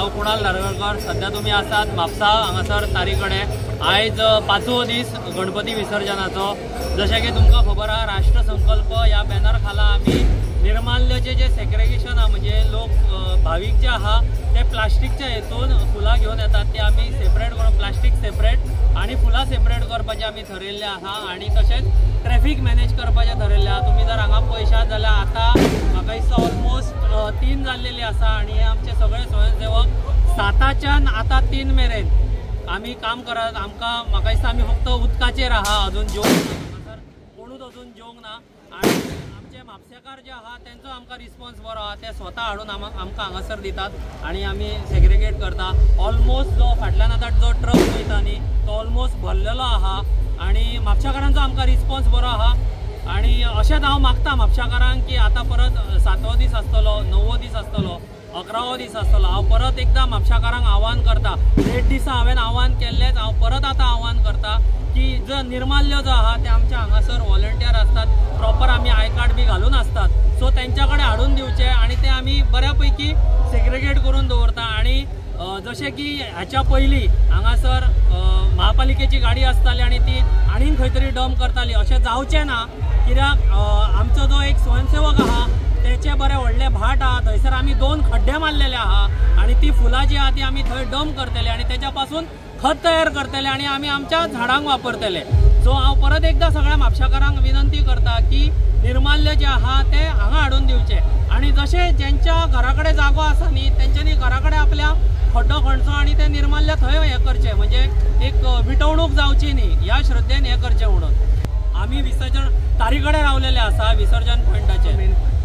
हांव कुणाल नारळकर। सध्या तुम्ही आसात म्हापसा हांगासर तारी कडेन। आयज 5वो दीस गणपती विसर्जनाचो। जशें की तुमकां खबर आहा, राष्ट्रसंकल्प ह्या बॅनर खाला आमी निर्माल्याचे जे सेग्रेगेशन आहा, म्हणजे लोक भाविक जे आहा ते प्लास्टिकच्या हेतून फुलां घेवन येतात, ती आमी सेपरेट करून प्लास्टिक सेपरेट आणि फुलां सेपरेट करपाचें आमी ठरयल्लें आहा। आणि तशेंच ट्रॅफिक मॅनेज करपाचें ठरयल्लें आहा। तुमी जर हांगा पळयशात जाल्यार आतां म्हाका दिसता ऑलमोस्ट 3 जाल्लेली आसा आणि हे आमचे सगळे स्वयंसेवक 7च्यान आतां 3 मेरेन आमी काम करत। म्हाका दिसता आमी फक्त उदकाचेर आहा, अजून जेवंक कोणूच अजून जेवंक ना। आणि आमचे म्हापसेकार जे आहा तेंचो आमकां रिस्पॉन्स बरो आहा, ते स्वता हाडून आमकां हांगासर दितात आणि आमी सेग्रेगेट करता। ऑलमोस्ट जो फाटल्यान आतां जो ट्रक वयता न्ही तो ऑलमोस्ट भरलेलो आहा आणि म्हापशाकारांचो आमकां रिस्पॉन्स बरो आहा। आणि अशेंच हांव मागता म्हापशाकारांक की आतां परत 7वो दीस आसतलो, 9वो दीस आसतलो, 11वो दीस आसतलो, हांव परत एकदां म्हापशाकारांक आव्हान करता। 1 दिसा हांवें आव्हान केल्लेंच, हांव परत आतां आव्हान करता की जो निर्माल्य जो आहा ते आमच्या हांगासर व्हॉलंटियर असतात, प्रॉपर आमी आय कार्ड बी घालून असतात, सो तेंच्या कडेन हाडून दिवचे आणि ते आमी बऱ्यापैकी सेग्रेगेट करून दवरता। आणि जशें की हाच्या पयलीं हांगासर महापालिकेची गाडी आसताली आणि ती आनीक खंय तरी डंप करताली, अशें जावचें ना। कित्याक आमचो जो एक स्वयंसेवक आहा तेचे बरे व्हडले भाट आहा, थंयसर आमी 2 खड्डे मारलेले आहा आणि ती फुलां जी आहा ती आमी थंय डंप करतले आणि तेच्या पासून खत तयार करतले आणि आमी आमच्या झाडांक वापरतले। सो हांव परत एकदा सगळ्या म्हापशाकारांक विनंती करता की निर्माल्य जे आहा ते हांगा हाडून दिवचे आणि जशें ज्यांच्या घरा कडेन जागो आसा न्ही तेंच्यांनी घरा कडेन आपल्या खड्डो खणचो आणि ते निर्माल्य थंय हें करचें, म्हणजे एक विटवणूक जावची न्ही ह्या श्रद्धेन हें करचें म्हणून। आमी विसर्जन तारी कडेन रावलेले आसा विसर्जन पॉयंटाचेर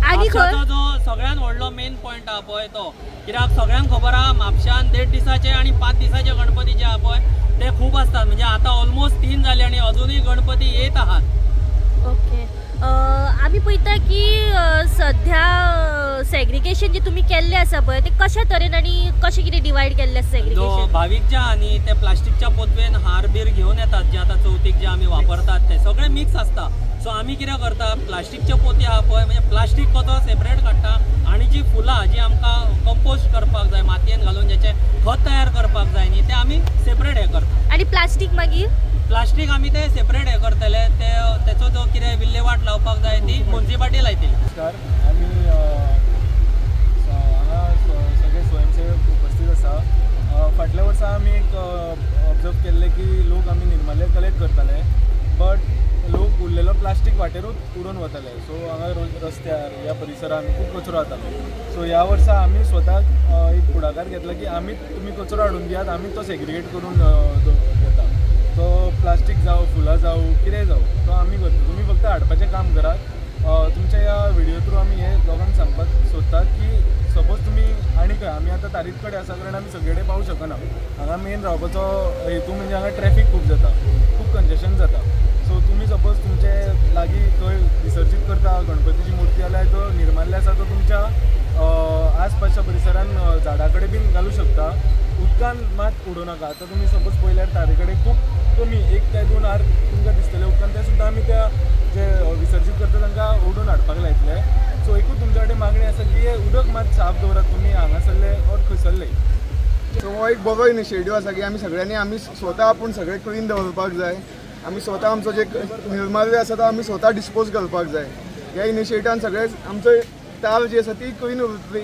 आणि जो सगळ्यात व्हडलो मेन पॉयंट आहा पळय तो, कित्याक सगळ्यांक खबर आहा म्हापशान 1.5 दिसाचे आणि 5 दिसाचे गणपती जे आहा पळय ते खूप असतात, म्हणजे आता ऑलमोस्ट 3 जाले आणि अजूनही गणपती येत आहात। ओके, आम्ही पळयता की सध्या सेग्रिगेशन जे तुम्ही केल्ले आसा पळय ते कशा तरेन आणि कशें कितें डिवायड केल्ले सेग्रिगेशन? भाविक जे आहा न्ही ते प्लास्टिकच्या पोतवेन हार बीर घेवन येतात, जे आता चवथीक जे आमी वापरतात ते सगळे मिक्स असता। सो आमी कितें करता, प्लास्टिकचे पोती आहा पळय, म्हणजे प्लास्टिक कचरो सेपरेट काडटा आणि जी फुलां जी आमकां कंपोस्ट करपाक जाय मातयेन घालून ज्याचे खत तयार करपाक जाय न्ही ते आमी सेपरेट हे करता। आणि प्लास्टिक मागीर प्लास्टिक आमी ते सेपरेट हे करतले, तेचो जो कितें विल्हेवाट लावपाक जाय ती म्युनिसिपालिटी लायतली। आमी हांगा सगळे स्वयंसेवक उपस्थित आसा। फाटल्या वर्सा आमी एक ऑब्जर्व केल्ले की लोक आमी निर्माल्य कलेक्ट करताले, बट लोक उरलेलो प्लास्टीक वाटेरूच उडोवन वताले। सो हांगा रस्त्यार ह्या परिसरान खूब कचरो जातालो। सो ह्या वर्सा आमी स्वताक एक पुढाकार घेतला की तुमी कचरो हाडून दियात, आमी तो सेग्रिगेट करून घेता। तो प्लास्टीक जावं फुलां जावं कितेंय जावं तो आमी करता, तुमी फक्त हाडपाचें काम करात। तुमच्या ह्या व्हिडिओ थ्रू आमी हे लोकांक सांगपाक सोदतात की सपोज तुमी आनी खंय, आमी आतां तारीक कडेन आसा कारण आमी सगळे कडेन पावूंक शकना, हांगा मेन रावपाचो हेतू म्हणजे हांगा ट्रॅफिक खूब जाता, खूब कंजेशन जाता। सो तुमी सपोज तुमचे लागीं खंय विसर्जीत करता गणपतीची मूर्ती जाल्यार जो निर्माल्य आसा तो तुमच्या आसपासच्या परिसरान झाडा कडेन बीन घालूंक शकता, उदकान मात उडोवं नाका। आतां तुमी सपोज पळयल्यार तारी कडेन खूब कमी 1 ते 2 हार तुमकां दिसतले उदकान, ते सुद्दां आमी त्या जे विसर्जीत करता तांकां ओडून हाडपाक लायतले। सो एकूच तुमच्या कडेन मागणी आसा की हे उदक मात साफ दवरात तुमी हांगासरले और खंयसरले। सो हो एक बरो इनिशिएटीव आसा की आमी स्वता आपूण सगळे क्लीन दवरपाक जाय, आमी स्वता आमचो जे निर्माल्य आसा तो आमी स्वता डिस्पोज करपाक जाय। ह्या इनिशिएटिव्हान सगळे आमचो ताल जी आसा ती क्लीन उरतली।